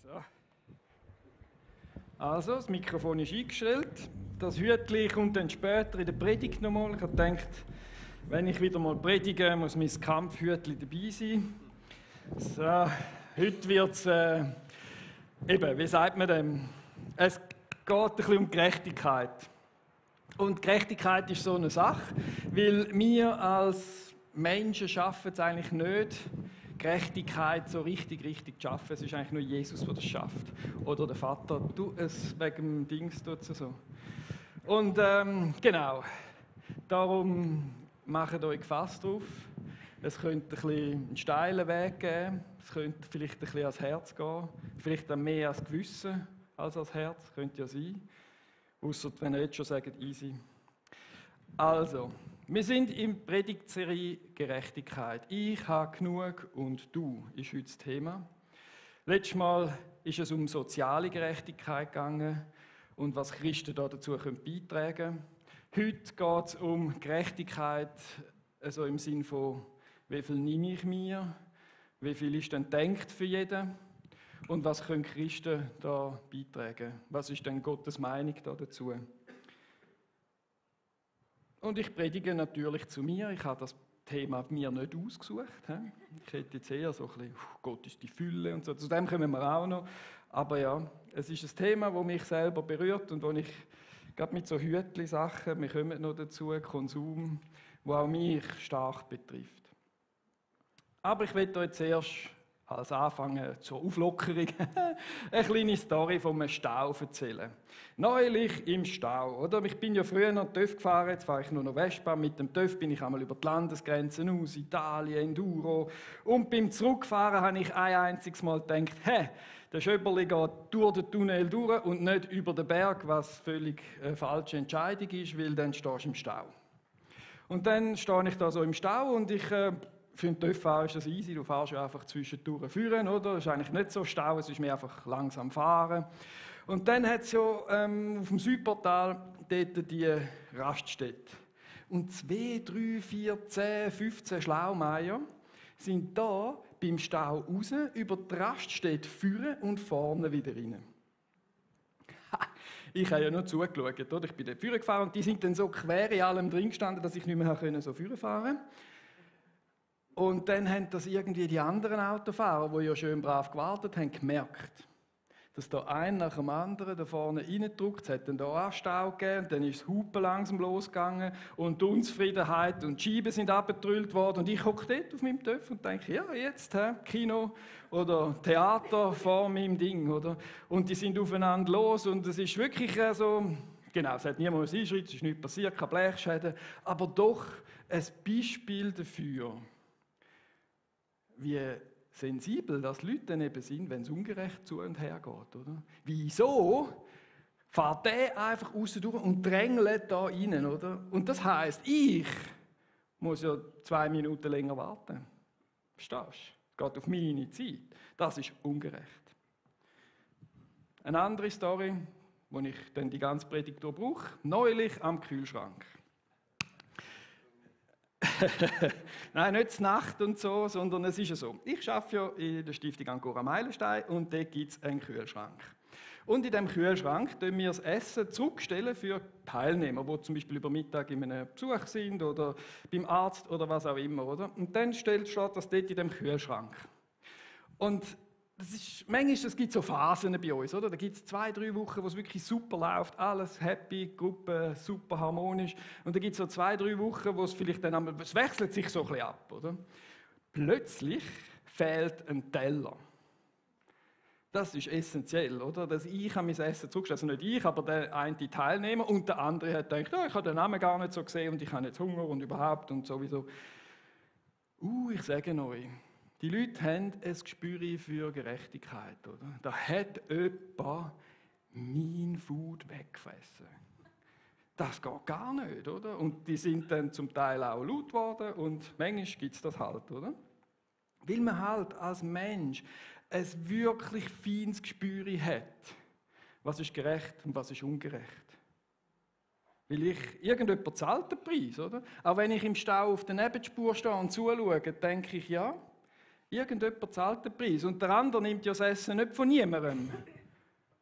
So. Also, das Mikrofon ist eingestellt. Das Hütchen kommt dann später in der Predigt nochmal. Ich habe gedacht, wenn ich wieder mal predige, muss mein Kampfhütchen dabei sein. So, heute wird es, wie sagt man dem? Es geht ein bisschen um Gerechtigkeit. Und Gerechtigkeit ist so eine Sache, weil wir als Menschen schaffen es eigentlich nicht, Gerechtigkeit so richtig zu schaffen. Es ist eigentlich nur Jesus, der das schafft. Oder der Vater. Du, es wegen dem Dings tut es so. Und genau, darum macht euch gefasst drauf. Es könnte ein bisschen einen steilen Weg geben. Es könnte vielleicht ein bisschen ans Herz gehen. Vielleicht dann mehr ans Gewissen als ans Herz. Könnte ja sein. Ausser wenn ihr jetzt schon sagt, easy. Also, wir sind in Predigtserie Gerechtigkeit. Ich habe genug und du ist heute das Thema. Letztes Mal ist es um soziale Gerechtigkeit gegangen und was Christen dazu beitragen können. Heute geht es um Gerechtigkeit, also im Sinne von, wie viel nehme ich mir, wie viel ist denn denkt für jeden und was können Christen da beitragen. Was ist denn Gottes Meinung dazu? Und ich predige natürlich zu mir. Ich habe das Thema mir nicht ausgesucht. Ich hätte jetzt eher so ein bisschen, Gott ist die Fülle und so. Zu dem kommen wir auch noch. Aber ja, es ist ein Thema, das mich selber berührt und wo ich gerade mit so Hütli-Sachen, wir kommen noch dazu, Konsum, wo auch mich stark betrifft. Aber ich möchte euch zuerst als Anfang zur Auflockerung eine kleine Story vom Stau erzählen. Neulich im Stau, oder? Ich bin ja früher noch TÜV gefahren, jetzt fahre ich nur noch Westbahn. Mit dem TÜV bin ich einmal über die Landesgrenzen aus, Italien, Enduro. Und beim Zurückfahren habe ich ein einziges Mal gedacht, der Schöberli geht durch den Tunnel durch und nicht über den Berg, was völlig eine falsche Entscheidung ist, weil dann stehst du im Stau. Und dann stehe ich da so im Stau und ich... Für einen TÜV-Fahrer ist das easy, du fährst ja einfach zwischendurch führen, oder? Das ist eigentlich nicht so Stau, es ist mehr einfach langsam fahren. Und dann hat es ja auf dem Südportal dort die Raststätte. Und 2, 3, 4, 10, 15 Schlaumeier sind da beim Stau raus, über die Raststätte führen und vorne wieder rein. Ich habe ja nur zugeschaut, oder? Ich bin dort führen gefahren und die sind dann so quer in allem drin gestanden, dass ich nicht mehr so führen fahren konnte. Und dann haben das irgendwie die anderen Autofahrer, die ja schön brav gewartet haben, gemerkt, dass da ein nach dem anderen da vorne reindrückt. Es hat dann da Stau gegeben, dann ist das Hupen langsam losgegangen und die Unzufriedenheit und die Scheiben sind abgetrüllt worden. Und ich hocke dort auf meinem TÜV und denke, ja, jetzt Kino oder Theater vor meinem Ding. Oder? Und die sind aufeinander los und es ist wirklich so, genau, es hat niemand einschritten, es ist nichts passiert, keine Blechschäden, aber doch ein Beispiel dafür, wie sensibel das Leute dann eben sind, wenn es ungerecht zu und her geht. Oder? Wieso fährt der einfach raus durch und drängelt da rein? Oder? Und das heisst, ich muss ja 2 Minuten länger warten. Verstehst du? Es geht auf meine Zeit. Das ist ungerecht. Eine andere Story, die ich dann die ganze Predigt brauche, neulich am Kühlschrank. Nein, nicht zur Nacht und so, sondern es ist ja so. Ich arbeite ja in der Stiftung Ancora Meilenstein und dort gibt es einen Kühlschrank. Und in diesem Kühlschrank stellen wir das Essen zurückstellen für Teilnehmer, die zum Beispiel über Mittag in einem Besuch sind oder beim Arzt oder was auch immer. Oder? Und dann steht das dort in diesem Kühlschrank. Und manchmal es gibt so Phasen bei uns, oder? Da gibt es 2, 3 Wochen, wo es wirklich super läuft, alles happy, Gruppe super harmonisch. Und dann gibt es so 2, 3 Wochen, wo es vielleicht dann einmal, es wechselt sich so ein bisschen ab, oder? Plötzlich fehlt ein Teller. Das ist essentiell, oder? Dass ich mein Essen zurückstelle. Also nicht ich, aber der eine Teilnehmer und der andere hat gedacht, oh, ich habe den Namen gar nicht so gesehen und ich habe jetzt Hunger und überhaupt und sowieso. Ich sage euch, die Leute haben ein Gespür für Gerechtigkeit, oder? Da hat jemand mein Food weggefressen. Das geht gar nicht, oder? Und die sind dann zum Teil auch laut geworden und manchmal gibt es das halt, oder? Weil man halt als Mensch ein wirklich feines Gespür hat, was ist gerecht und was ist ungerecht. Weil irgendjemand zahlt den Preis, oder? Auch wenn ich im Stau auf der Nebenspur stehe und zuschaue, denke ich, ja, Irgendjemand zahlt den Preis. Und der andere nimmt ja das Essen nicht von niemandem,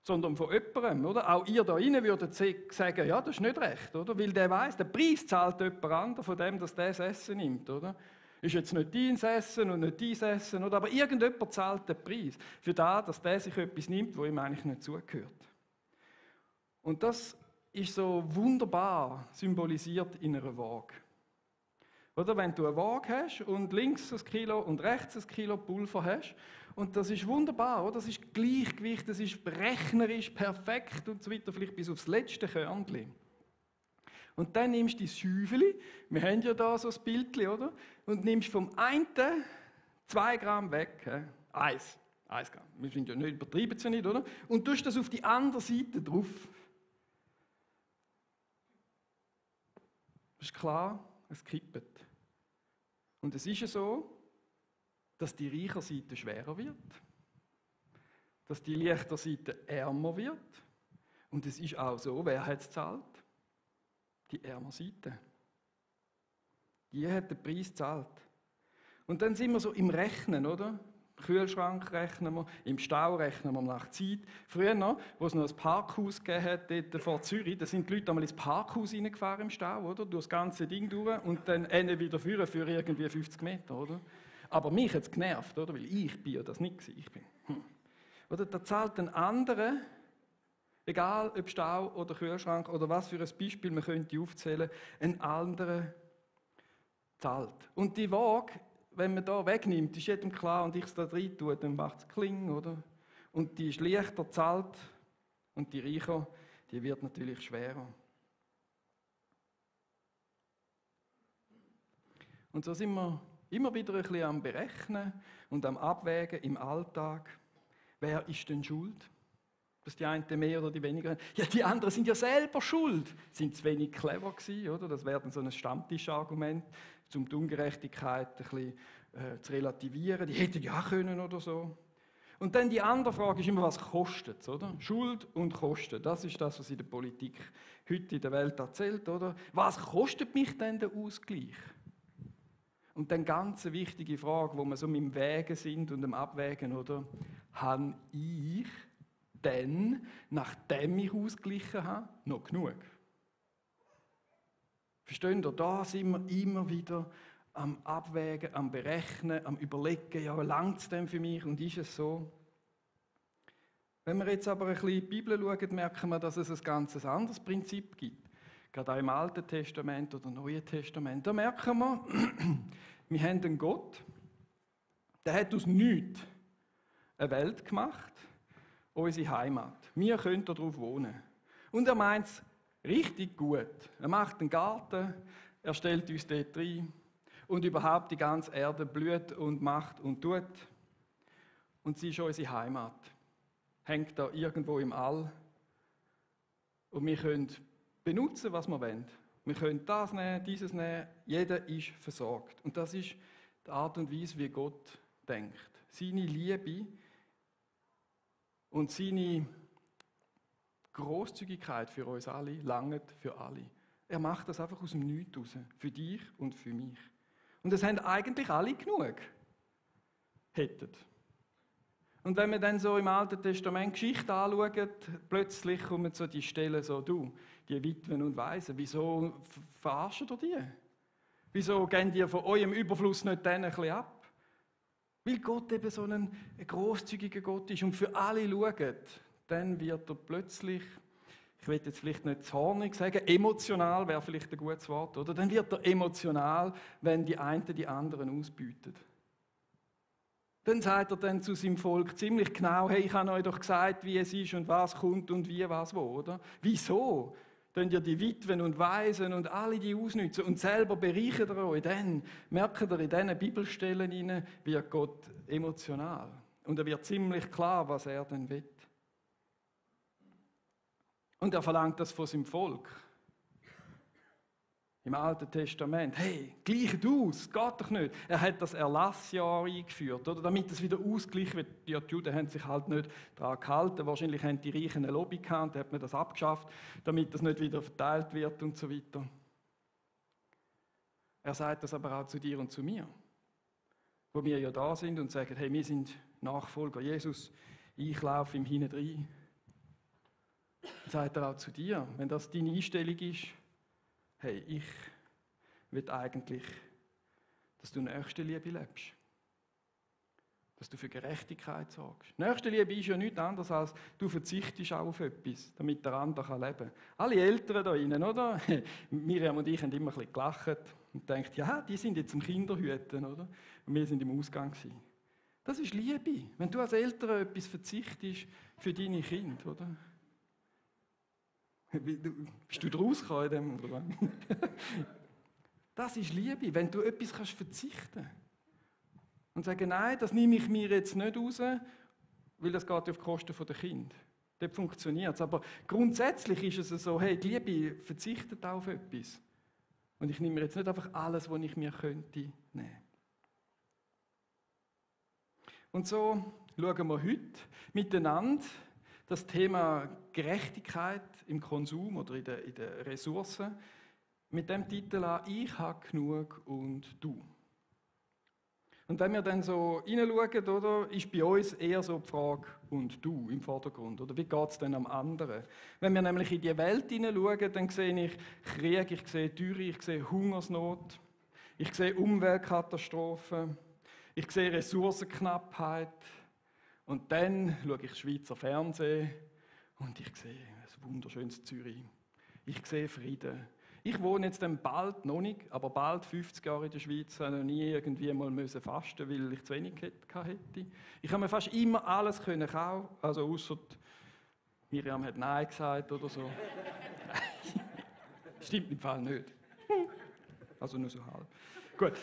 sondern von jemandem. Oder? Auch ihr da rein würdet sagen, ja, das ist nicht recht. Oder? Weil der weiss, der Preis zahlt jemand anderes von dem, dass der das Essen nimmt. Oder? Ist jetzt nicht dein Essen und nicht dein Essen. Oder? Aber irgendjemand zahlt den Preis für das, dass der sich etwas nimmt, wo ihm eigentlich nicht zugehört. Und das ist so wunderbar symbolisiert in einer Waage. Oder wenn du eine Waage hast und links ein Kilo und rechts ein Kilo Pulver hast, und das ist wunderbar, oder? Das ist Gleichgewicht, das ist rechnerisch perfekt und so weiter, vielleicht bis aufs letzte Körnchen. Und dann nimmst du die Säufeli, wir haben ja da so ein Bildchen, oder? Und nimmst vom einen 2 Gramm weg, 1 Gramm, wir sind ja nicht übertrieben, zu nicht, oder? Und tust das auf die andere Seite drauf. Das ist klar, es kippt. Und es ist ja so, dass die reiche Seite schwerer wird, dass die leichte Seite ärmer wird. Und es ist auch so, wer hat es gezahlt? Die ärmere Seite. Die hat den Preis gezahlt. Und dann sind wir so im Rechnen, oder? Im Kühlschrank rechnen wir, im Stau rechnen wir nach Zeit. Früher noch, wo es noch ein Parkhaus gegeben hat, dort vor Zürich, da sind die Leute einmal ins Parkhaus reingefahren im Stau, oder? Durch das ganze Ding durch und dann wieder führen für irgendwie 50 Meter, oder? Aber mich hat es genervt, oder? Weil ich bin ja das nicht gewesen. Ich bin. Oder da zahlt ein anderer, egal ob Stau oder Kühlschrank oder was für ein Beispiel man könnte aufzählen, ein anderer zahlt. Und die Waage, wenn man da wegnimmt, ist jedem klar und ich es da rein tue, dann macht es Kling, oder? Und die ist leichter zahlt und die reicher, die wird natürlich schwerer. Und so sind wir immer wieder ein bisschen am Berechnen und am Abwägen im Alltag. Wer ist denn schuld? Dass die einen mehr oder die weniger haben. Ja, die anderen sind ja selber schuld. Sind zu wenig clever gewesen, oder? Das wäre dann so ein Stammtischargument, um die Ungerechtigkeit ein bisschen zu relativieren. Die hätten ja können oder so. Und dann die andere Frage ist immer, was kostet es, oder? Schuld und Kosten. Das ist das, was in der Politik heute in der Welt erzählt, oder? Was kostet mich denn der Ausgleich? Und dann ganz eine wichtige Frage, wo wir so im Wägen sind und am Abwägen, oder? Habe ich denn, nachdem ich ausgeglichen habe, noch genug? Versteht ihr? Da sind wir immer wieder am Abwägen, am Berechnen, am Überlegen, ja, langt es denn für mich und ist es so? Wenn wir jetzt aber ein bisschen in die Bibel schauen, merken wir, dass es ein ganz anderes Prinzip gibt. Gerade auch im Alten Testament oder Neuen Testament. Da merken wir, wir haben einen Gott, der hat aus nichts eine Welt gemacht, unsere Heimat. Wir können darauf wohnen. Und er meint es richtig gut. Er macht einen Garten, er stellt uns dort rein und überhaupt die ganze Erde blüht und macht und tut. Und sie ist unsere Heimat. Hängt da irgendwo im All. Und wir können benutzen, was wir wollen. Wir können das nehmen, dieses nehmen. Jeder ist versorgt. Und das ist die Art und Weise, wie Gott denkt. Seine Liebe und seine Großzügigkeit für uns alle langt für alle. Er macht das einfach aus dem Nichts raus. Für dich und für mich. Und das haben eigentlich alle genug. Hätten. Und wenn wir dann so im Alten Testament Geschichte anschauen, plötzlich kommen so die Stellen so, du, die Witwen und Waisen, wieso verarschen ihr die? Wieso gehen die von eurem Überfluss nicht denen ein bisschen ab? Weil Gott eben so ein grosszügiger Gott ist und für alle schaut, dann wird er plötzlich, ich will jetzt vielleicht nicht zornig sagen, emotional wäre vielleicht ein gutes Wort, oder? Dann wird er emotional, wenn die einen die anderen ausbeuten. Dann sagt er dann zu seinem Volk ziemlich genau, hey, ich habe euch doch gesagt, wie es ist und was kommt und wie, was, wo, oder? Wieso? Dann ihr die Witwen und Waisen und alle die ausnützen und selber bereichert ihr euch. Dann merkt ihr in diesen Bibelstellen hinein, wird Gott emotional. Und er wird ziemlich klar, was er denn will. Und er verlangt das von seinem Volk. Im Alten Testament, hey, gleicht aus, geht doch nicht. Er hat das Erlassjahr eingeführt, oder, damit es wieder ausgeglichen wird. Ja, die Juden haben sich halt nicht daran gehalten. Wahrscheinlich haben die Reichen eine Lobby gehabt, da hat man das abgeschafft, damit das nicht wieder verteilt wird und so weiter. Er sagt das aber auch zu dir und zu mir. wo wir ja da sind und sagen, hey, wir sind Nachfolger Jesus, ich laufe ihm hinten rein. Dann sagt er auch zu dir, wenn das deine Einstellung ist, hey, ich will eigentlich, dass du Nächstenliebe lebst. Dass du für Gerechtigkeit sorgst. Nächstenliebe ist ja nichts anderes, als du verzichtest auch auf etwas, damit der andere leben kann. Alle Eltern da drinnen, oder? Miriam und ich haben immer ein bisschen gelacht und gedacht, ja, die sind jetzt im Kinderhüten, oder? Und wir sind im Ausgang gewesen. Das ist Liebe. Wenn du als Eltern etwas verzichtest für deine Kinder, oder? Bist du draus gekommen in dem, oder? Das ist Liebe, wenn du etwas verzichten kannst. Und sagen, nein, das nehme ich mir jetzt nicht raus, weil das geht auf Kosten der Kinder. Dort funktioniert es. Aber grundsätzlich ist es so, hey, die Liebe verzichtet auf etwas. Und ich nehme mir jetzt nicht einfach alles, was ich mir könnte nehmen. Und so schauen wir heute miteinander das Thema Gerechtigkeit im Konsum oder in den Ressourcen mit dem Titel an, ich habe genug und du. Und wenn wir dann so hineinschauen, oder, ist bei uns eher so die Frage und du im Vordergrund. Oder wie geht es denn am anderen? Wenn wir nämlich in die Welt hineinschauen, dann sehe ich Krieg, ich sehe Dürre, ich sehe Hungersnot, ich sehe Umweltkatastrophen, ich sehe Ressourcenknappheit. Und dann schaue ich Schweizer Fernsehen und ich sehe ein wunderschönes Zürich. Ich sehe Frieden. Ich wohne jetzt dann bald, noch nicht, aber bald 50 Jahre in der Schweiz, habe noch nie irgendwie mal fasten, weil ich zu wenig hätte. Ich habe mir fast immer alles kaufen, also ausser Miriam hat Nein gesagt oder so. Stimmt im Fall nicht. Also nur so halb. Gut.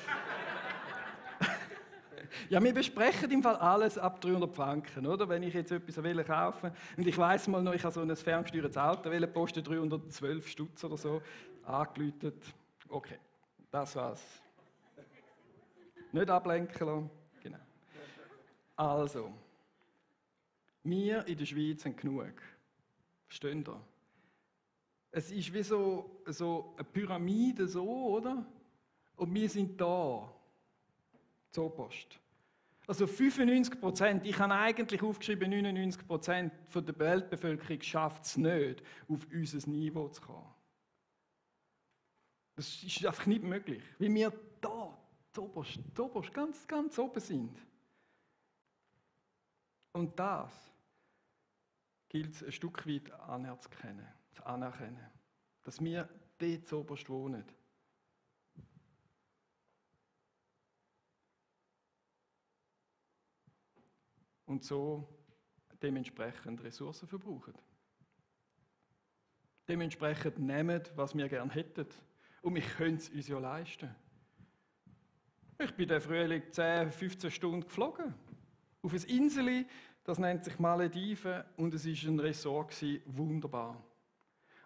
Ja, wir besprechen im Fall alles ab 300 Franken, oder? Wenn ich jetzt etwas kaufen will. Und ich weiss mal noch, ich habe so ein ferngesteuertes Auto posten, 312 Stutz oder so, angeläutet. Okay, das war's. Nicht ablenken lassen. Genau. Also, wir in der Schweiz haben genug. Versteht ihr? Es ist wie so eine Pyramide, so, oder? Und wir sind da. Zopost. Also 95%, ich habe eigentlich aufgeschrieben, 99% der Weltbevölkerung schafft es nicht, auf unser Niveau zu kommen. Das ist einfach nicht möglich, weil wir da, Zopost, ganz, ganz oben sind. Und das gilt es ein Stück weit anerkennen, dass wir dort zopost wohnen. Und so dementsprechend Ressourcen verbrauchen. Dementsprechend nehmen, was wir gerne hätten. Und wir können es uns ja leisten. Ich bin den Frühling 10, 15 Stunden geflogen. Auf ein Insel, das nennt sich Malediven, und es war ein Resort, wunderbar.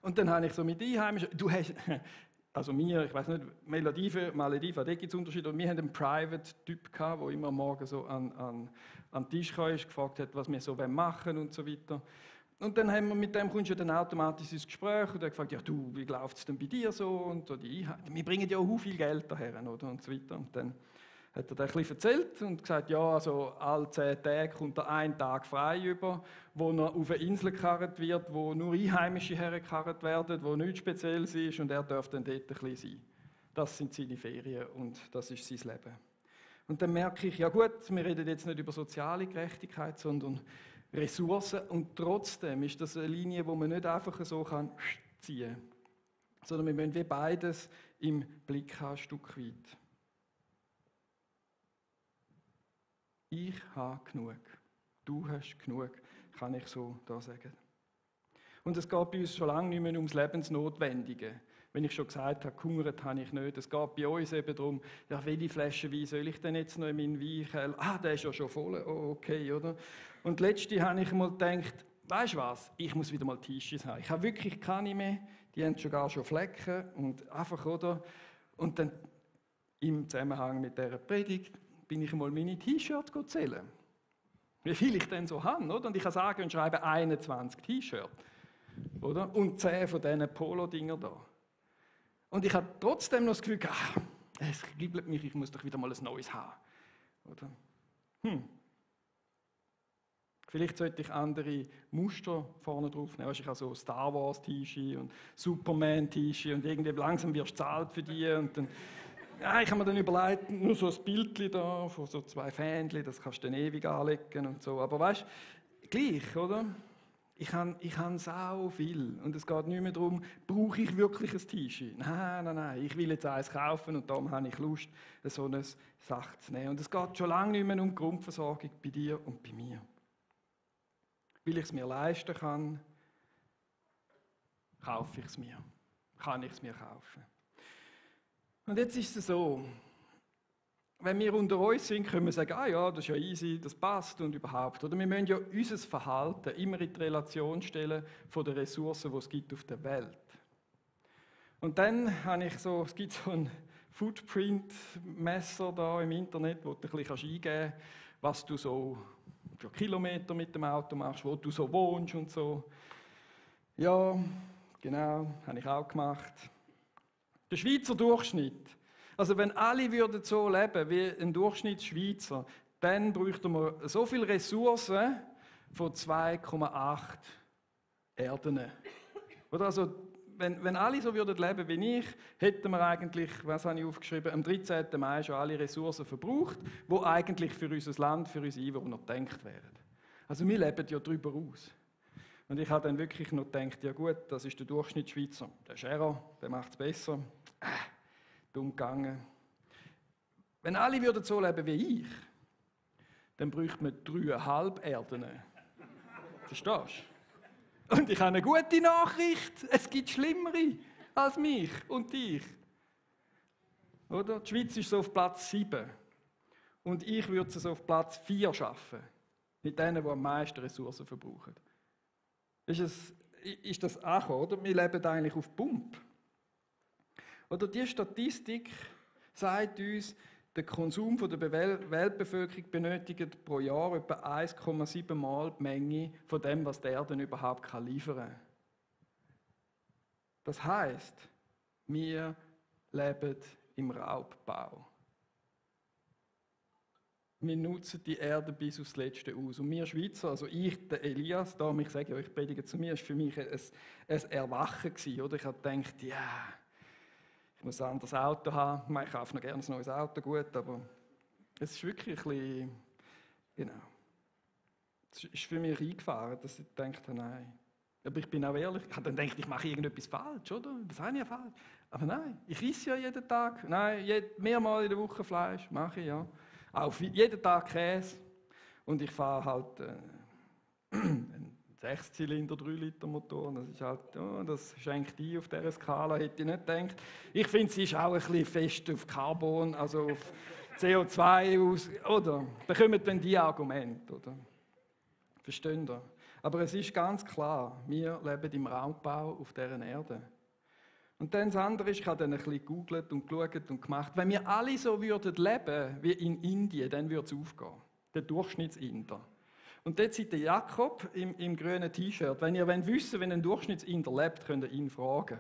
Und dann habe ich so mit Einheimischen, also mir, ich weiß nicht, Malediven, da gibt es Unterschiede. Und wir hatten einen Private-Typ, der immer morgen so an den Tisch kam, gefragt hat, was wir so machen und so weiter. Und dann haben wir mit dem kommst du dann automatisch ins Gespräch und er hat gefragt, ja du, wie läuft es denn bei dir so? Und so wir bringen ja auch viel Geld daher, oder? Und so weiter. Und dann hat er ein bisschen erzählt und gesagt, ja, also alle 10 Tage kommt er einen Tag frei über, wo er auf eine Insel gekarrt wird, wo nur Einheimische hergekarrt werden, wo nichts Spezielles ist und er darf dann dort ein bisschen sein. Das sind seine Ferien und das ist sein Leben. Und dann merke ich, ja gut, wir reden jetzt nicht über soziale Gerechtigkeit, sondern Ressourcen und trotzdem ist das eine Linie, die man nicht einfach so ziehen kann, sondern wir müssen wie beides im Blick haben, ein Stück weit. Ich habe genug. Du hast genug, kann ich so da sagen. Und es geht bei uns schon lange nicht mehr ums Lebensnotwendige. Wenn ich schon gesagt habe, gehungert habe ich nicht. Es geht bei uns eben darum, ja, welche Flasche Wein soll ich denn jetzt noch in meinen Weinkeller? Ah, der ist ja schon voll. Oh, okay, oder? Und letzte habe ich mal gedacht, weißt du was, ich muss wieder mal T-Shirts haben. Ich habe wirklich keine mehr, die haben sogar schon Flecken und einfach, oder? Und dann im Zusammenhang mit dieser Predigt bin ich mal meine T-Shirts zählen. Wie viel ich denn so habe, oder? Und ich kann sagen und schreiben 21 T-Shirts, oder? Und 10 von diesen Polo-Dinger da. Und ich habe trotzdem noch das Gefühl, es kribbelt mich, ich muss doch wieder mal ein neues haben. Oder? Vielleicht sollte ich andere Muster vorne drauf nehmen. Ich habe so Star Wars T-Shirt und Superman T-Shirt und irgendwie langsam wirst du zahlt für die. Und dann, ja, ich habe mir dann überlegt, nur so ein Bildchen da von so 2 Fähnchen, das kannst du dann ewig anlegen und so. Aber weißt du, gleich, oder? Ich habe sau viel. Und es geht nicht mehr darum, brauche ich wirklich ein T-Shirt? Nein. Ich will jetzt eins kaufen und darum habe ich Lust, so eine Sache zu nehmen. Und es geht schon lange nicht mehr um die Grundversorgung bei dir und bei mir. Weil ich es mir leisten kann, kaufe ich es mir. Kann ich es mir kaufen. Und jetzt ist es so, wenn wir unter uns sind, können wir sagen, ja, das ist ja easy, das passt und überhaupt. Oder wir müssen ja unser Verhalten immer in die Relation stellen von den Ressourcen, die es gibt auf der Welt. Und dann habe ich es gibt so ein Footprint-Messer da im Internet, wo du ein bisschen eingeben kannst, was du so für Kilometer mit dem Auto machst, wo du so wohnst und so. Ja, genau, habe ich auch gemacht. Der Schweizer Durchschnitt. Also wenn alle würden so leben wie ein Durchschnittsschweizer, dann bräuchten wir so viele Ressourcen von 2,8 Erden. Oder also, wenn alle so würden leben wie ich, hätten wir eigentlich, was habe ich aufgeschrieben, am 13. Mai schon alle Ressourcen verbraucht, die eigentlich für unser Land, für unsere Einwohner gedacht wären. Also wir leben ja darüber aus. Und ich habe dann wirklich noch gedacht, ja gut, das ist der Durchschnittsschweizer, der Scherer, der macht es besser. Dumm gegangen. Wenn alle würden so leben wie ich, dann bräuchte man 3,5 Erden. Verstehst du? Und ich habe eine gute Nachricht. Es gibt Schlimmere als mich und dich. Oder? Die Schweiz ist so auf Platz 7. Und ich würde es auf Platz 4 schaffen. Mit denen, die am meisten Ressourcen verbrauchen. Ist das auch, oder? Wir leben eigentlich auf Pump. Oder die Statistik sagt uns, der Konsum der Weltbevölkerung benötigt pro Jahr etwa 1,7 Mal die Menge von dem, was die Erde überhaupt liefern kann. Das heisst, wir leben im Raubbau. Wir nutzen die Erde bis aufs Letzte aus. Und wir Schweizer, also ich, der Elias, ich sage euch, predige zu mir, ist für mich ein Erwachen gewesen, oder? Ich habe gedacht, ja, ich muss ein anderes Auto haben. Ich kaufe noch gerne ein neues Auto, gut, aber es ist wirklich ein bisschen, genau. Es ist für mich eingefahren, dass ich gedacht habe, nein. Aber ich bin auch ehrlich, ich habe dann gedacht, ich mache irgendetwas falsch, oder? Das habe ich ja falsch. Aber nein, ich esse ja jeden Tag, mehrmals in der Woche Fleisch, mache ich ja. Auch jeden Tag Käse. Und ich fahre halt einen 6-Zylinder, 3-Liter-Motor. Das ist halt, das schenkt ein auf dieser Skala, hätte ich nicht gedacht. Ich finde, sie ist auch ein bisschen fest auf Carbon, also auf CO2 aus, oder? Da kommen dann die Argumente, oder? Versteht ihr? Aber es ist ganz klar, wir leben im Raubbau auf dieser Erde. Und dann das andere ist, ich habe dann ein bisschen gegoogelt und geschaut und gemacht. Wenn wir alle so würden leben wie in Indien, dann würde es aufgehen. Der Durchschnittsinder. Und dort sieht der Jakob im grünen T-Shirt. Wenn ihr wissen wollt, wenn ein Durchschnittsinder lebt, könnt ihr ihn fragen.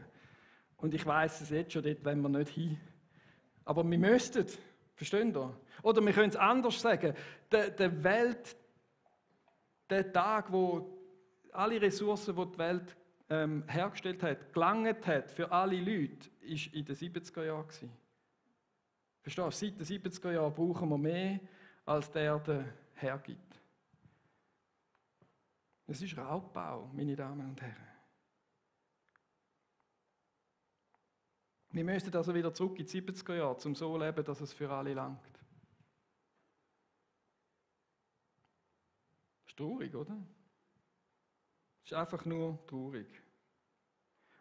Und ich weiss es jetzt schon, dort wollen wir nicht hin. Aber wir müssten. Versteht ihr? Oder wir können es anders sagen. Der Tag, wo alle Ressourcen, die die Welt hergestellt hat, gelangt hat für alle Leute, war in den 70er Jahren. Verstehst du? Seit den 70er Jahren brauchen wir mehr, als der Erde hergibt. Es ist Raubbau, meine Damen und Herren. Wir müssen also wieder zurück in die 70er Jahre, um so zu leben, dass es für alle langt. Das ist traurig, oder? Das ist einfach nur traurig.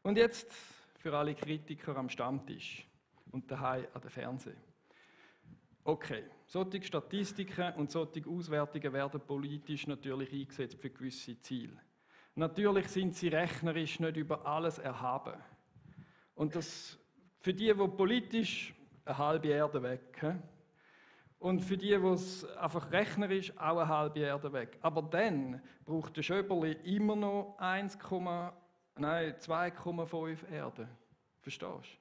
Und jetzt für alle Kritiker am Stammtisch und daheim an den Fernsehen. Okay, solche Statistiken und solche Auswertungen werden politisch natürlich eingesetzt für gewisse Ziele. Natürlich sind sie rechnerisch nicht über alles erhaben. Und das für die politisch eine halbe Erde weg. Und für die es einfach rechnerisch auch eine halbe Erde weg. Aber dann braucht der Schöberli immer noch 2,5 Erden. Verstehst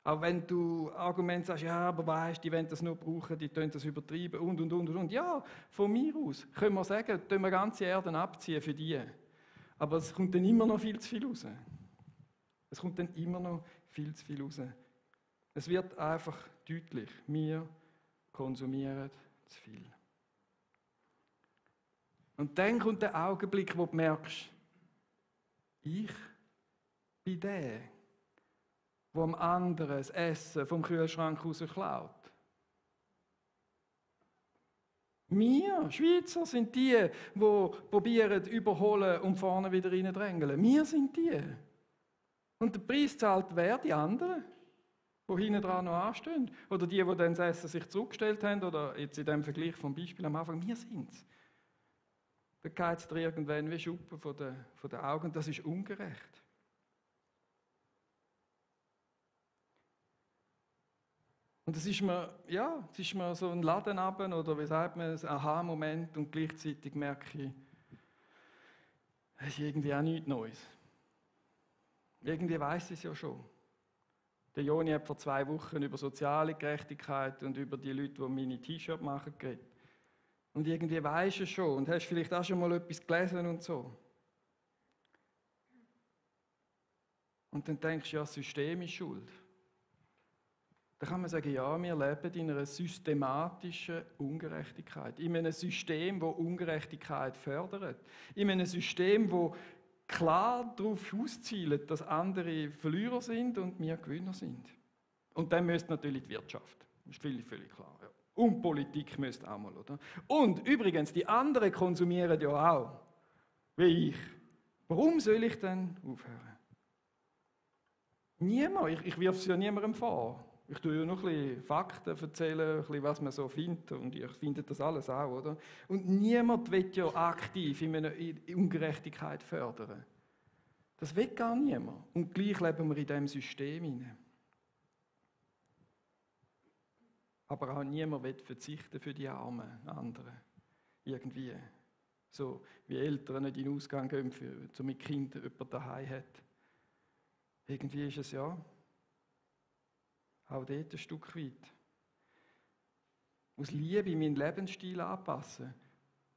du? Auch wenn du Argumente sagst, ja, aber weißt, die wollen das nur brauchen, die tun das übertreiben und. Ja, von mir aus können wir sagen, tun wir ganze Erden abziehen für die. Aber es kommt dann immer noch viel zu viel raus. Es kommt dann immer noch viel zu viel raus. Es wird einfach deutlich, wir konsumieren zu viel. Und dann kommt der Augenblick, wo du merkst, ich bin der am anderen das Essen vom Kühlschrank raus klaut. Wir, Schweizer, sind die probieren überholen und vorne wieder reindrängeln. Wir sind die. Und der Preis zahlt wer? Die anderen, die hinten dran noch anstehen. Oder die dann das Essen sich zurückgestellt haben. Oder jetzt in dem Vergleich vom Beispiel am Anfang, wir sind es. Da geht es dir irgendwann wie Schuppen von den Augen. Das ist ungerecht. Und es ist mir so ein Laden runter, oder wie sagt man, ein Aha-Moment, und gleichzeitig merke ich, es ist irgendwie auch nichts Neues. Irgendwie weiss ich es ja schon. Der Joni hat vor 2 Wochen über soziale Gerechtigkeit und über die Leute, die meine T-Shirts machen, geredet. Und irgendwie weisst du es schon und hast vielleicht auch schon mal etwas gelesen und so. Und dann denkst du, ja, das System ist schuld. Da kann man sagen, ja, wir leben in einer systematischen Ungerechtigkeit. In einem System, das Ungerechtigkeit fördert. In einem System, das klar darauf auszielt, dass andere Verlierer sind und wir Gewinner sind. Und dann müsste natürlich die Wirtschaft. Das ist völlig klar. Ja. Und Politik müsste auch mal, oder? Und übrigens, die anderen konsumieren ja auch. Wie ich. Warum soll ich denn aufhören? Niemand. Ich wirf es ja niemandem vor. Ich tue ja noch ein bisschen Fakten erzählen, ein bisschen, was man so findet. Und ich finde das alles auch, oder? Und niemand will ja aktiv in einer Ungerechtigkeit fördern. Das will gar niemand. Und gleich leben wir in diesem System hinein. Aber auch niemand will verzichten für die armen anderen. Irgendwie. So wie Eltern nicht in den Ausgang gehen, damit Kinder jemanden daheim hat. Irgendwie ist es ja auch dort ein Stück weit. Aus Liebe meinen Lebensstil anpassen.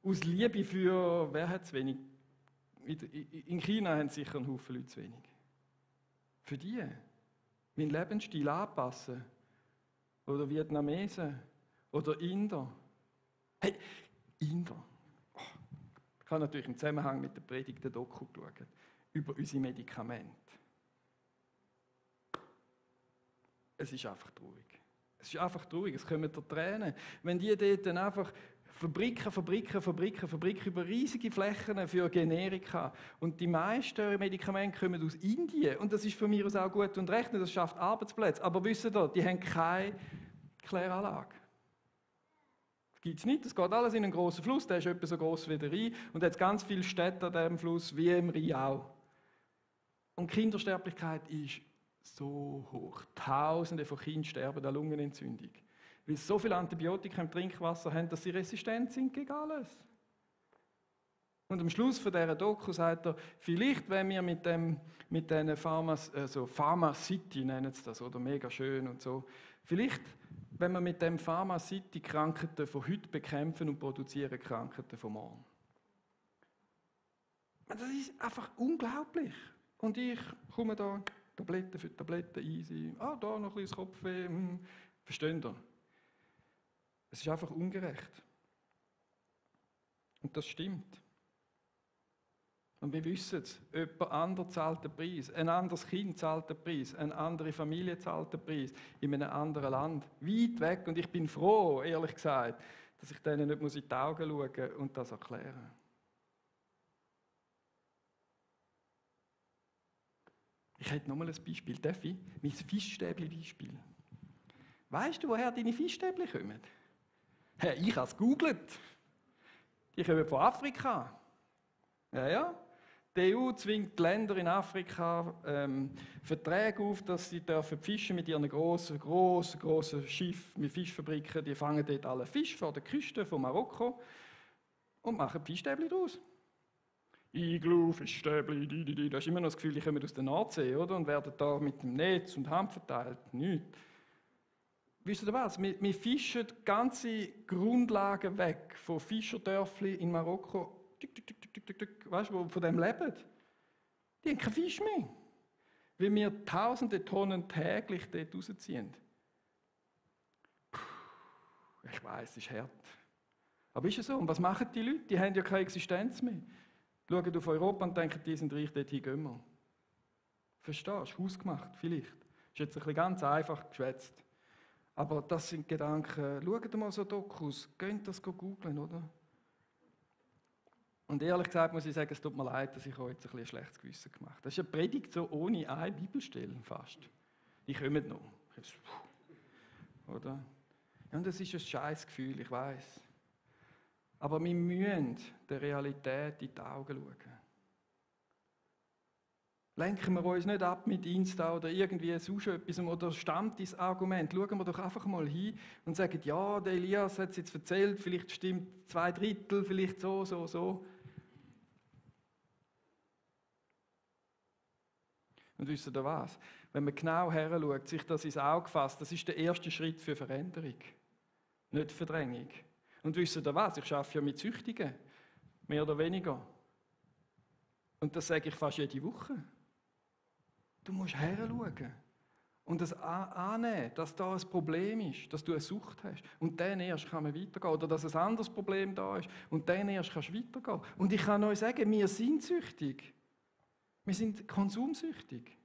Aus Liebe für, wer hat es wenig? In China haben sicher einen Haufen Leute zu wenig. Für die. Meinen Lebensstil anpassen. Oder Vietnamesen. Oder Inder. Hey, Inder. Oh, ich habe natürlich im Zusammenhang mit der Predigt der Doku geschaut. Über unsere Medikamente. Es ist einfach traurig. Es ist einfach traurig, es kommen dir Tränen. Wenn die dort dann einfach Fabriken über riesige Flächen für Generika. Und die meisten Medikamente kommen aus Indien. Und das ist von mir aus auch gut und recht, das schafft Arbeitsplätze. Aber wisst ihr, die haben keine Kläranlage. Das gibt es nicht, das geht alles in einen grossen Fluss, der ist etwa so gross wie der Rhein. Und hat ganz viele Städte an diesem Fluss, wie im Rhein auch. Und die Kindersterblichkeit ist so hoch. Tausende von Kindern sterben an Lungenentzündung. Weil sie so viele Antibiotika im Trinkwasser haben, dass sie resistent sind gegen alles. Und am Schluss von dieser Doku sagt er, vielleicht, wenn wir mit diesen Pharma-City nennen sie das, oder mega schön und so, vielleicht, wenn wir mit dem Pharma-City Krankheiten von heute bekämpfen und produzieren Krankheiten von morgen. Das ist einfach unglaublich. Und ich komme da Tabletten für Tabletten, easy. Da noch ein bisschen Kopfweh. Versteht ihr? Es ist einfach ungerecht. Und das stimmt. Und wir wissen es, jemand anderes zahlt den Preis. Ein anderes Kind zahlt den Preis. Eine andere Familie zahlt den Preis. In einem anderen Land. Weit weg. Und ich bin froh, ehrlich gesagt, dass ich denen nicht in die Augen schauen muss und das erklären muss. Ich hätte noch mal ein Beispiel. Darf ich? Mein Fischstäbli-Beispiel. Weißt du, woher deine Fischstäbli kommen? Hey, ich habe es gegoogelt. Die kommen von Afrika. Ja. Die EU zwingt die Länder in Afrika Verträge auf, dass sie fischen mit ihren grossen Schiffen, mit Fischfabriken. Die fangen dort alle Fisch vor der Küste von Marokko und machen Fischstäbli daraus. Iglu, Fischstäbli, di. Da hast immer noch das Gefühl, die kommen aus der Nordsee, oder? Und werden da mit dem Netz und Hand verteilt. Nicht. Wisst ihr was? Wir fischen ganze Grundlagen weg von Fischerdörfli in Marokko, weißt du, von dem leben. Die haben keinen Fisch mehr. Weil wir tausende Tonnen täglich dort rausziehen. Ich weiss, es ist hart. Aber ist es so? Und was machen die Leute? Die haben ja keine Existenz mehr. Schauen auf Europa und denken, die sind reich, dorthin gehen wir. Verstehst du? Hausgemacht, vielleicht. Ist jetzt ein bisschen ganz einfach geschwätzt. Aber das sind Gedanken. Schaut mal so Dokus. Geht das googeln, oder? Und ehrlich gesagt muss ich sagen, es tut mir leid, dass ich euch jetzt ein schlechtes Gewissen gemacht habe. Das ist eine Predigt so ohne eine Bibelstelle fast. Die kommen noch. Oder? Ja, und das ist ein scheiß Gefühl, ich weiß. Aber wir müssen der Realität in die Augen schauen. Lenken wir uns nicht ab mit Insta oder irgendwie sonst etwas oder stammt das Argument. Schauen wir doch einfach mal hin und sagen, ja, der Elias hat es jetzt erzählt, vielleicht stimmt 2/3, vielleicht so. Und wisst ihr was? Wenn man genau her schaut, sich das ins Auge fasst, das ist der erste Schritt für Veränderung. Nicht Verdrängung. Und wisst ihr was? Ich arbeite ja mit Süchtigen. Mehr oder weniger. Und das sage ich fast jede Woche. Du musst her schauen. Und das annehmen, dass da ein Problem ist, dass du eine Sucht hast. Und dann erst kann man weitergehen. Oder dass ein anderes Problem da ist. Und dann erst kannst du weitergehen. Und ich kann euch sagen, wir sind süchtig. Wir sind konsumsüchtig.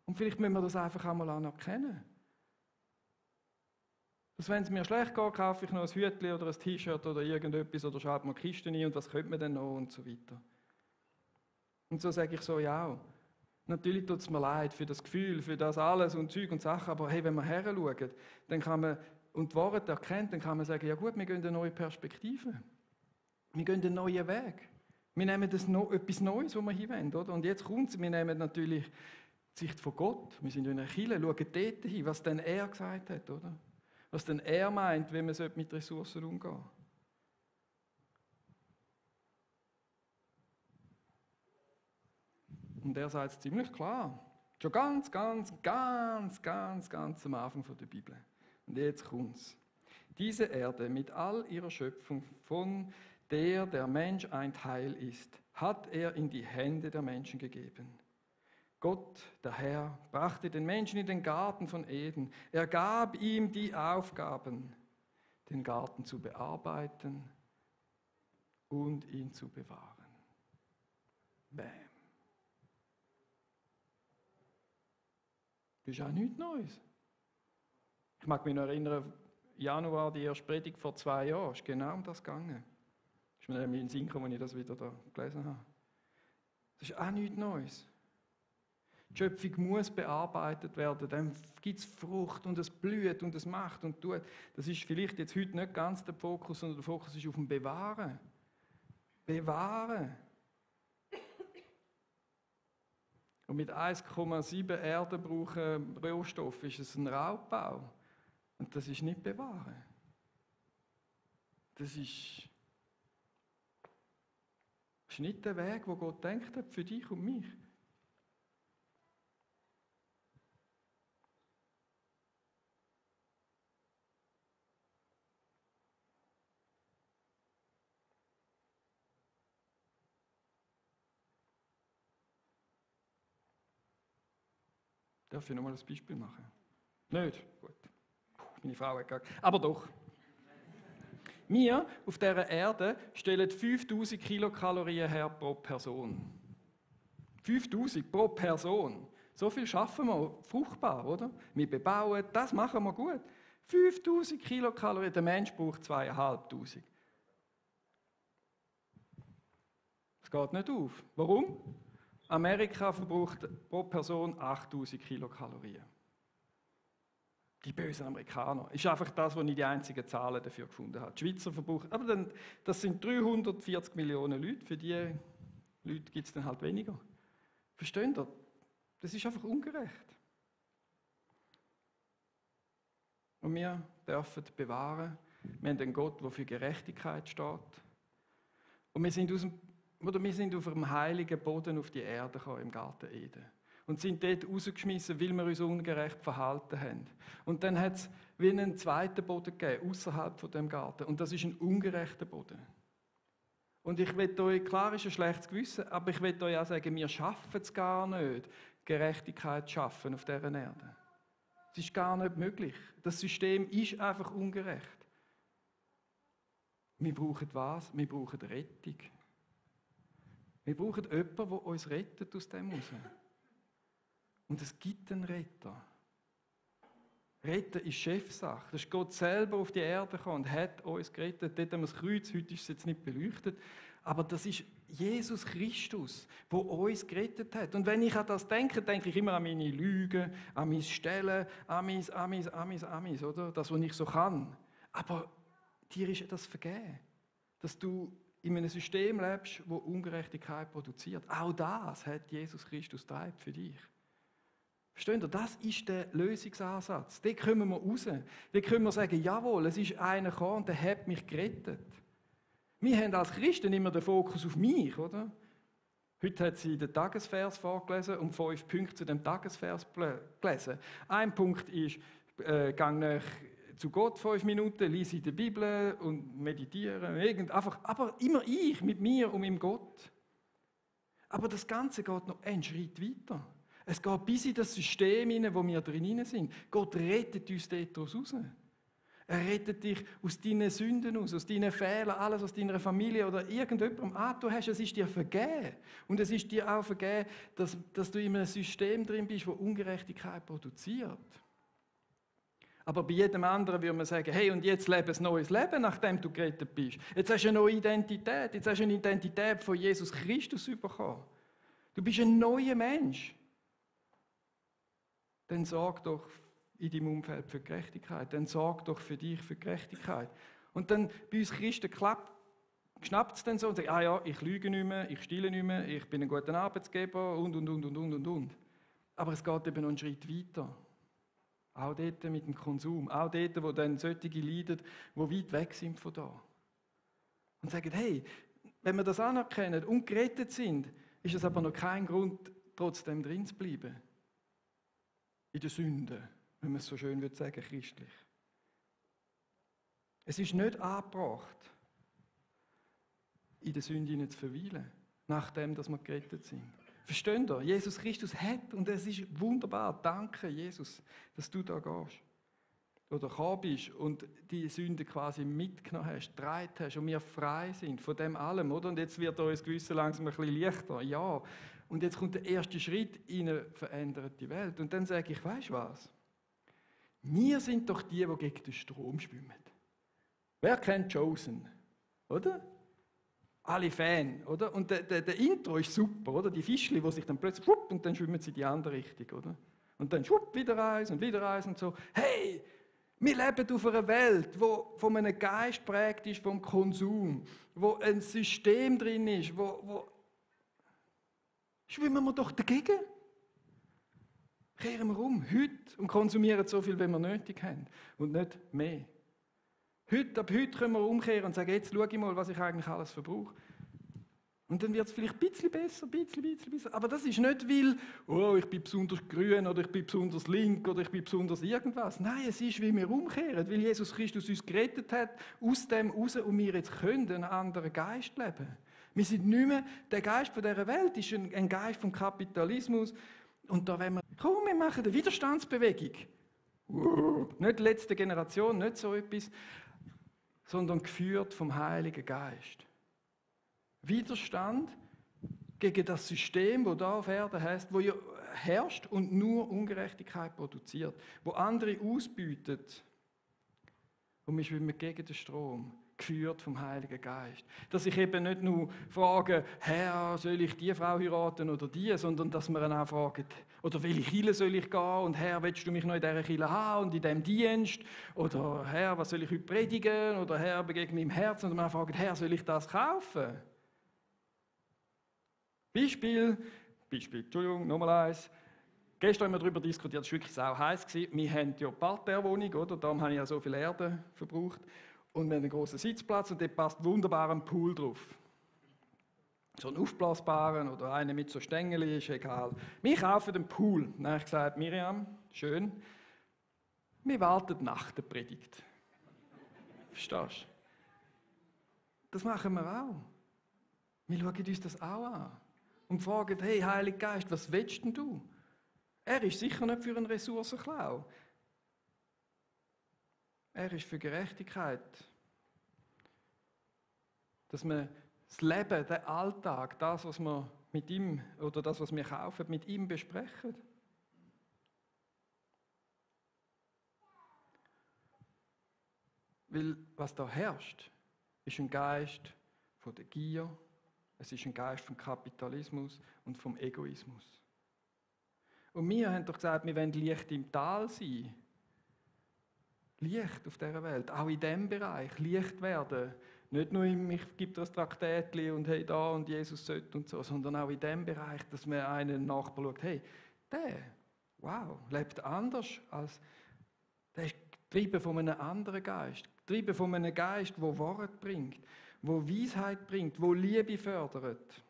Und vielleicht müssen wir das einfach einmal anerkennen. Dass wenn es mir schlecht geht, kaufe ich noch ein Hütchen oder ein T-Shirt oder irgendetwas oder schaue mir Kisten ein und was könnte man denn noch und so weiter. Und so sage ich so, ja, natürlich tut es mir leid für das Gefühl, für das alles und Zeug und Sachen, aber hey, wenn wir her schauen, dann kann man, und die Worte erkennt, dann kann man sagen, ja gut, wir gehen eine neue Perspektive. Wir gehen einen neuen Weg. Wir nehmen etwas Neues, wo wir hinwollen, oder? Und jetzt kommt es, wir nehmen natürlich die Sicht von Gott. Wir sind in einer Kirche, schauen dort hin, was denn er gesagt hat, oder? Was denn er meint, wie man mit Ressourcen umgehen sollte. Und er sagt es ziemlich klar. Schon ganz am Anfang der Bibel. Und jetzt kommt's. Diese Erde mit all ihrer Schöpfung, von der Mensch ein Teil ist, hat er in die Hände der Menschen gegeben. Gott, der Herr, brachte den Menschen in den Garten von Eden. Er gab ihm die Aufgaben, den Garten zu bearbeiten und ihn zu bewahren. Bäm. Das ist auch nichts Neues. Ich mag mich noch erinnern, Januar, die erste Predigt vor 2 Jahren, ist genau um das gegangen. Ist mir nämlich in den Sinn gekommen, als ich das wieder da gelesen habe. Das ist auch nichts Neues. Die Schöpfung muss bearbeitet werden, dann gibt es Frucht und es blüht und es macht und tut. Das ist vielleicht jetzt heute nicht ganz der Fokus, sondern der Fokus ist auf dem Bewahren. Bewahren. Und mit 1,7 Erden brauchen Rohstoff ist es ein Raubbau. Und das ist nicht Bewahren. Das ist nicht der Weg, wo Gott denkt hat für dich und mich. Darf ich nochmal ein Beispiel machen? Nicht? Gut. Meine Frau hat gesagt. Aber doch. Wir auf dieser Erde stellen 5000 Kilokalorien her pro Person. 5000 pro Person. So viel schaffen wir fruchtbar, oder? Wir bebauen, das machen wir gut. 5000 Kilokalorien, der Mensch braucht 2500. Das geht nicht auf. Warum? Amerika verbraucht pro Person 8000 Kilokalorien. Die bösen Amerikaner. Ist einfach das, wo ich die einzigen Zahlen dafür gefunden habe. Die Schweizer verbrauchen, aber dann, das sind 340 Millionen Leute. Für diese Leute gibt es dann halt weniger. Versteht ihr? Das ist einfach ungerecht. Und wir dürfen bewahren. Wir haben einen Gott, der für Gerechtigkeit steht. Und wir sind aus dem oder wir sind auf einem heiligen Boden auf die Erde gekommen, im Garten Eden. Und sind dort rausgeschmissen, weil wir uns ungerecht verhalten haben. Und dann hat es wie einen zweiten Boden gegeben, außerhalb von dem Garten. Und das ist ein ungerechter Boden. Und ich will euch, klar ist ein schlechtes Gewissen, aber ich will euch auch sagen, wir schaffen es gar nicht, Gerechtigkeit zu schaffen auf dieser Erde. Es ist gar nicht möglich. Das System ist einfach ungerecht. Wir brauchen was? Wir brauchen Rettung. Wir brauchen jemanden, der uns rettet aus dem raus. Und es gibt einen Retter. Retten ist Chefsache. Das ist Gott selber auf die Erde gekommen und hat uns gerettet. Dort haben wir das Kreuz, heute ist es jetzt nicht beleuchtet. Aber das ist Jesus Christus, der uns gerettet hat. Und wenn ich an das denke, denke ich immer an meine Lügen, an mein Stellen, an mein, oder? Das, was ich so kann. Aber dir ist das vergeben. Dass du in einem System lebst, das Ungerechtigkeit produziert. Auch das hat Jesus Christus getan für dich. Versteht ihr? Das ist der Lösungsansatz. Da kommen wir raus. Da können wir sagen, jawohl, es ist einer gekommen und der hat mich gerettet. Wir haben als Christen immer den Fokus auf mich, oder? Heute hat sie den Tagesvers vorgelesen und 5 Punkte zu dem Tagesvers gelesen. Ein Punkt ist, gang zu Gott 5 Minuten, lese in der Bibel und meditiere. Aber immer ich, mit mir und mit Gott. Aber das Ganze geht noch einen Schritt weiter. Es geht bis in das System hinein, wo wir drin sind. Gott rettet uns dort raus. Er rettet dich aus deinen Sünden aus deinen Fehlern, alles aus deiner Familie oder irgendjemandem du hast. Es ist dir vergeben. Und es ist dir auch vergeben, dass du in einem System drin bist, das Ungerechtigkeit produziert. Aber bei jedem anderen würde man sagen, hey, und jetzt lebe ein neues Leben, nachdem du gerettet bist. Jetzt hast du eine neue Identität. Jetzt hast du eine Identität von Jesus Christus bekommen. Du bist ein neuer Mensch. Dann sorg doch in deinem Umfeld für Gerechtigkeit. Dann sorg doch für dich für Gerechtigkeit. Und dann bei uns Christen schnappt es dann so und sagt, ja, ich lüge nicht mehr, ich stehle nicht mehr, ich bin ein guter Arbeitsgeber und. Aber es geht eben noch einen Schritt weiter. Auch dort mit dem Konsum. Auch dort, wo dann solche leiden, die weit weg sind von da. Und sagen, hey, wenn wir das anerkennen und gerettet sind, ist es aber noch kein Grund, trotzdem drin zu bleiben. In der Sünde, wenn man es so schön sagen, christlich. Es ist nicht angebracht, in der Sünde zu verweilen, nachdem dass wir gerettet sind. Versteht ihr? Jesus Christus hat, und es ist wunderbar, danke Jesus, dass du da gehst. Oder gekommen bist und die Sünde quasi mitgenommen hast, getragen hast und wir frei sind von dem allem, oder? Und jetzt wird uns Gewissen langsam ein bisschen leichter. Ja. Und jetzt kommt der erste Schritt in eine veränderte Welt. Und dann sage ich, weisst du was? Wir sind doch die gegen den Strom schwimmen. Wer kennt Chosen? Oder? Alle Fan, oder? Und der Intro ist super, oder? Die Fischli, die sich dann plötzlich und dann schwimmen sie in die andere Richtung, oder? Und dann wieder eins und so. Hey, wir leben auf einer Welt, die von einem Geist geprägt ist, vom Konsum, wo ein System drin ist, wo schwimmen wir doch dagegen. Kehren wir um, heute, und konsumieren so viel, wie wir nötig haben und nicht mehr. Ab heute können wir umkehren und sagen, jetzt schau ich mal, was ich eigentlich alles verbrauche. Und dann wird es vielleicht ein bisschen besser, aber das ist nicht, weil ich bin besonders grün oder ich bin besonders link oder ich bin besonders irgendwas. Nein, es ist, wie wir umkehren, weil Jesus Christus uns gerettet hat, aus dem raus und wir jetzt können einen anderen Geist leben. Wir sind nicht mehr, der Geist von dieser Welt ist ein Geist vom Kapitalismus und da wollen wir machen eine Widerstandsbewegung. Nicht letzte Generation, nicht so etwas, sondern geführt vom Heiligen Geist. Widerstand gegen das System, das da auf Erden herrscht und nur Ungerechtigkeit produziert, wo andere ausbeutet. Und wir schwimmen gegen den Strom, geführt vom Heiligen Geist. Dass ich eben nicht nur frage, Herr, soll ich die Frau heiraten oder die, sondern dass wir ihn auch fragen, oder welche Kirche soll ich gehen und Herr, willst du mich noch in dieser Kirche haben und in diesem Dienst? Oder Herr, was soll ich heute predigen? Oder Herr, begegne meinem Herzen. Und wir fragen, Herr, soll ich das kaufen? Beispiel, Entschuldigung, nochmal eins. Gestern haben wir darüber diskutiert, es war wirklich sau heiß. Wir haben ja eine Parterrewohnung, oder? Darum habe ich ja so viel Erde verbraucht. Und wir haben einen grossen Sitzplatz und dort passt wunderbar ein Pool drauf. So einen aufblasbaren oder einen mit so Stängeln, ist egal. Wir kaufen den Pool. Dann habe ich gesagt, Miriam, schön, wir warten nach der Predigt. Verstehst du? Das machen wir auch. Wir schauen uns das auch an und fragen, hey, Heiliger Geist, was willst denn du? Er ist sicher nicht für einen Ressourcenklau. Er ist für Gerechtigkeit. Dass wir das Leben, den Alltag, das, was wir mit ihm oder das, was wir kaufen, mit ihm besprechen. Weil was da herrscht, ist ein Geist von der Gier, es ist ein Geist vom Kapitalismus und vom Egoismus. Und wir haben doch gesagt, wir wollen Licht im Tal sein. Licht auf dieser Welt, auch in diesem Bereich, Licht werden. Nicht nur im, ich gebe dir ein Traktätchen und hey, da und Jesus sollte und so, sondern auch in diesem Bereich, dass man einen Nachbar schaut, hey, der, wow, lebt anders als, der ist getrieben von einem anderen Geist, getrieben von einem Geist, der Wort bringt, der Weisheit bringt, der Liebe fördert.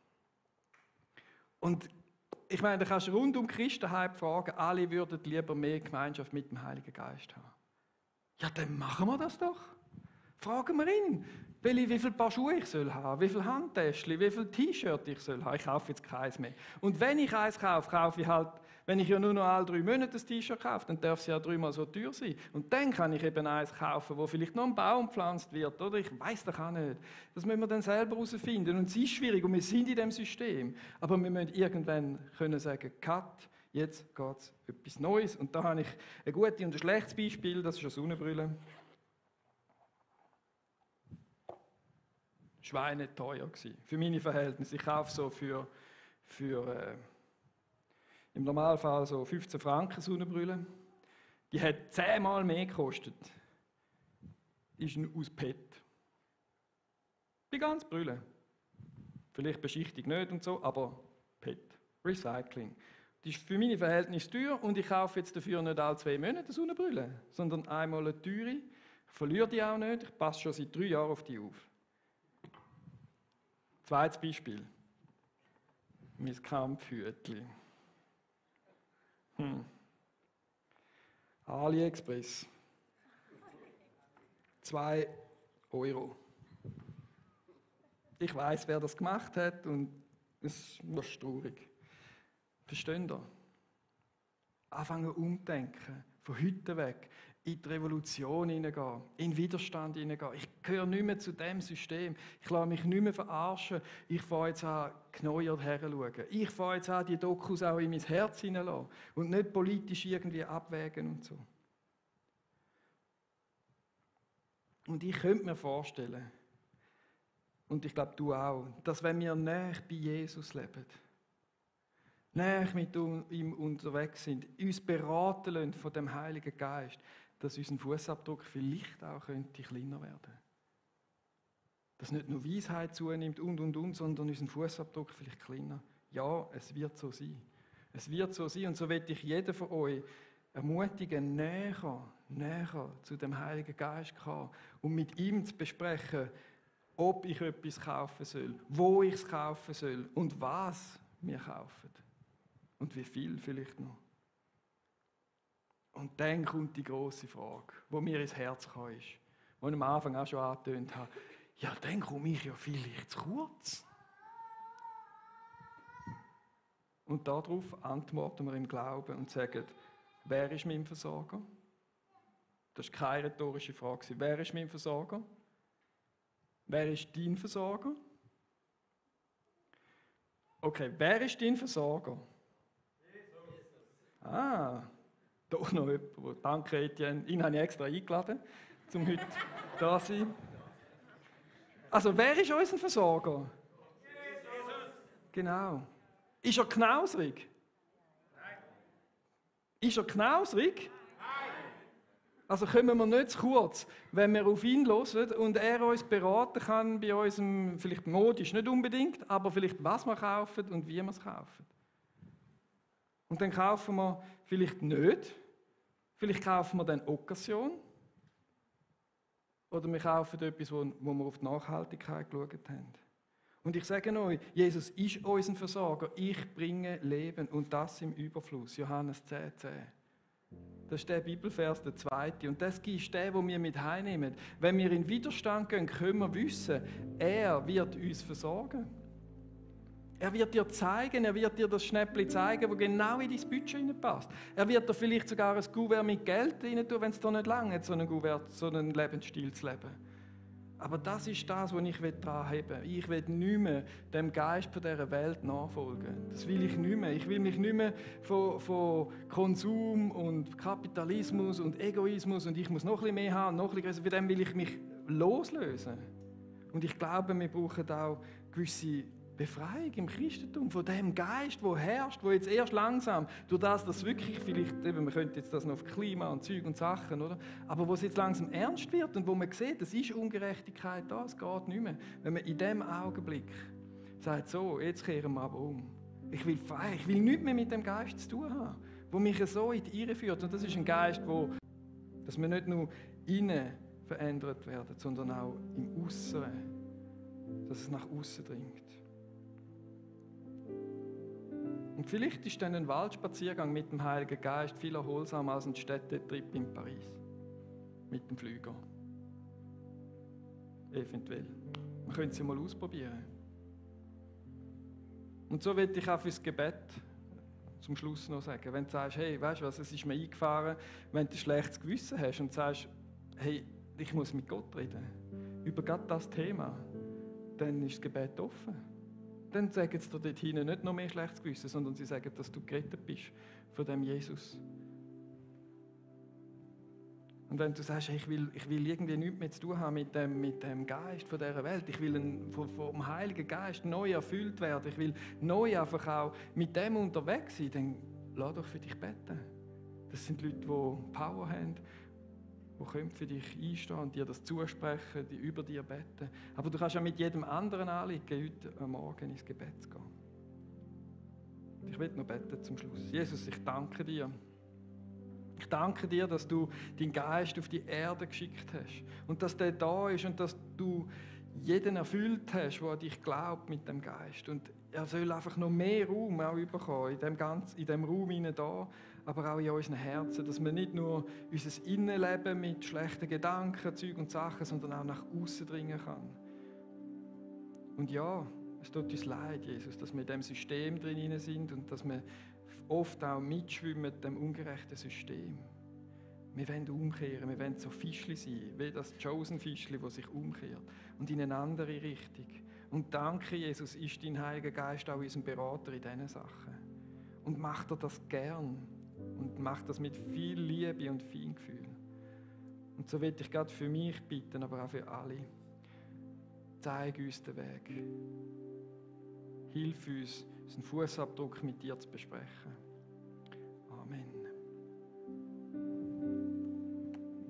Und ich meine, da kannst du rund um Christenheit fragen, alle würden lieber mehr Gemeinschaft mit dem Heiligen Geist haben. Ja, dann machen wir das doch. Fragen wir ihn, wie viele Paar Schuhe ich soll haben, wie viele Handtäschchen, wie viele T-Shirts ich soll haben. Ich kaufe jetzt keins mehr. Und wenn ich eins kaufe, kaufe ich halt, wenn ich ja nur noch alle 3 Monate ein T-Shirt kaufe, dann darf es ja 3-mal so teuer sein. Und dann kann ich eben eins kaufen, wo vielleicht noch ein Baum gepflanzt wird, oder? Ich weiß doch auch nicht. Das müssen wir dann selber herausfinden. Und es ist schwierig und wir sind in diesem System. Aber wir müssen irgendwann können sagen, Cut, jetzt geht es etwas Neues. Und da habe ich ein gutes und ein schlechtes Beispiel, das ist eine Sonnenbrille. Schweineteuer gewesen. Für meine Verhältnisse. Ich kaufe so für im Normalfall so 15 Franken Sonnenbrille. Die hat 10-mal mehr gekostet. Ist aus PET. Die ganze Brille. Vielleicht Beschichtung nicht und so, aber PET. Recycling. Die ist für meine Verhältnisse teuer und ich kaufe jetzt dafür nicht alle 2 Monate eine Sonnenbrille, sondern einmal eine teure. Ich verliere die auch nicht, ich passe schon seit 3 Jahren auf die auf. Zweites Beispiel. Mein Kampfhütchen. AliExpress. 2 €. Ich weiß, wer das gemacht hat und es ist traurig. Versteht ihr? Anfangen umdenken, von heute weg, in die Revolution hineingehen, in den Widerstand hineingehen. Ich gehöre nicht mehr zu diesem System. Ich lasse mich nicht mehr verarschen. Ich fange jetzt an, genauer herzuschauen. Ich fange jetzt an, die Dokus auch in mein Herz hineinzulassen und nicht politisch irgendwie abwägen und so. Und ich könnte mir vorstellen, und ich glaube, du auch, dass wenn wir näher bei Jesus leben, näher mit ihm unterwegs sind, uns beraten lassen von dem Heiligen Geist, dass unser Fußabdruck vielleicht auch könnte kleiner werden. Dass nicht nur Weisheit zunimmt und, sondern unser Fußabdruck vielleicht kleiner. Ja, es wird so sein. Es wird so sein und so will ich jeden von euch ermutigen, näher zu dem Heiligen Geist kommen und mit ihm zu besprechen, ob ich etwas kaufen soll, wo ich es kaufen soll und was wir kaufen. Und wie viel vielleicht noch. Und dann kommt die grosse Frage, die mir ins Herz kam, die ich am Anfang auch schon angetönt habe. Ja, dann komme ich ja vielleicht zu kurz. Und darauf antworten wir im Glauben und sagen, wer ist mein Versorger? Das war keine rhetorische Frage. Wer ist mein Versorger? Wer ist dein Versorger? Okay, wer ist dein Versorger? Ah, doch noch jemand. Danke, Etienne. Ihn habe ich extra eingeladen, um heute da zu sein. Also, wer ist unser Versorger? Jesus. Genau. Ist er knausrig? Nein. Ist er knausrig? Nein. Also kommen wir nicht zu kurz, wenn wir auf ihn hören und er uns beraten kann bei unserem, vielleicht modisch nicht unbedingt, aber vielleicht was wir kaufen und wie wir es kaufen. Und dann kaufen wir vielleicht nicht, vielleicht kaufen wir dann Occasion oder wir kaufen etwas, wo wir auf die Nachhaltigkeit geschaut haben. Und ich sage euch, Jesus ist unser Versorger. Ich bringe Leben und das im Überfluss. Johannes 10,10. Das ist der Bibelvers, der zweite. Und das ist der, den wir mit heimnehmen. Wenn wir in Widerstand gehen, können wir wissen, er wird uns versorgen. Er wird dir zeigen, er wird dir das Schnäppchen zeigen, das genau in dein Budget hineinpasst. Er wird dir vielleicht sogar ein Kuvert mit Geld rein tun, wenn es dir nicht lange so einen Lebensstil zu leben. Aber das ist das, was ich daran habe. Ich will nicht mehr dem Geist von dieser Welt nachfolgen. Das will ich nicht mehr. Ich will mich nicht mehr von Konsum und Kapitalismus und Egoismus und ich muss noch ein bisschen mehr haben, noch ein bisschen größer. Von dem will ich mich loslösen. Und ich glaube, wir brauchen auch gewisse Befreiung im Christentum von dem Geist, der herrscht, der jetzt erst langsam, durch das wirklich vielleicht, eben, man könnte jetzt das noch auf Klima und Zeug und Sachen, oder? Aber wo es jetzt langsam ernst wird und wo man sieht, es ist Ungerechtigkeit da, es geht nicht mehr. Wenn man in dem Augenblick sagt, so, jetzt kehren wir aber um. Ich will frei, ich will nichts mehr mit dem Geist zu tun haben, der mich so in die Irre führt. Und das ist ein Geist, dass wir nicht nur innen verändert werden, sondern auch im Äußeren, dass es nach außen dringt. Und vielleicht ist dann ein Waldspaziergang mit dem Heiligen Geist viel erholsamer als ein Städtetrip in Paris. Mit dem Flüger. Eventuell. Man könnte es ja mal ausprobieren. Und so will ich auch fürs Gebet zum Schluss noch sagen. Wenn du sagst, hey, weißt du was, es ist mir eingefahren, wenn du ein schlechtes Gewissen hast und sagst, hey, ich muss mit Gott reden, über gerade das Thema, dann ist das Gebet offen. Dann sagen sie dir dort hinten nicht noch mehr schlechtes Gewissen, sondern sie sagen, dass du gerettet bist von dem Jesus. Und wenn du sagst, ich will irgendwie nichts mehr zu tun haben mit dem Geist von dieser Welt, ich will vom Heiligen Geist neu erfüllt werden, ich will neu einfach auch mit dem unterwegs sein, dann lass doch für dich beten. Das sind Leute, die Power haben, die können für dich einstehen und dir das zusprechen, die über dir beten. Aber du kannst auch mit jedem anderen Anliegen heute Morgen ins Gebet gehen. Ich will noch beten zum Schluss. Jesus, ich danke dir. Ich danke dir, dass du deinen Geist auf die Erde geschickt hast und dass der da ist und dass du jeden erfüllt hast, der an dich glaubt mit dem Geist. Und er soll einfach noch mehr Raum auch bekommen, in dem Raum hinein da, aber auch in unseren Herzen, dass wir nicht nur unser Innenleben mit schlechten Gedanken, Zeug und Sachen, sondern auch nach außen dringen kann. Und ja, es tut uns leid, Jesus, dass wir in diesem System drin sind und dass wir oft auch mitschwimmen mit dem ungerechten System. Wir wollen umkehren, wir wollen so Fischli sein, wie das Chosen-Fischli, das sich umkehrt und in eine andere Richtung. Und danke, Jesus, ist dein Heiliger Geist auch unser Berater in diesen Sachen. Und macht er das gern und macht das mit viel Liebe und Feingefühl. Und so will ich gerade für mich bitten, aber auch für alle. Zeig uns den Weg. Hilf uns, unseren Fußabdruck mit dir zu besprechen.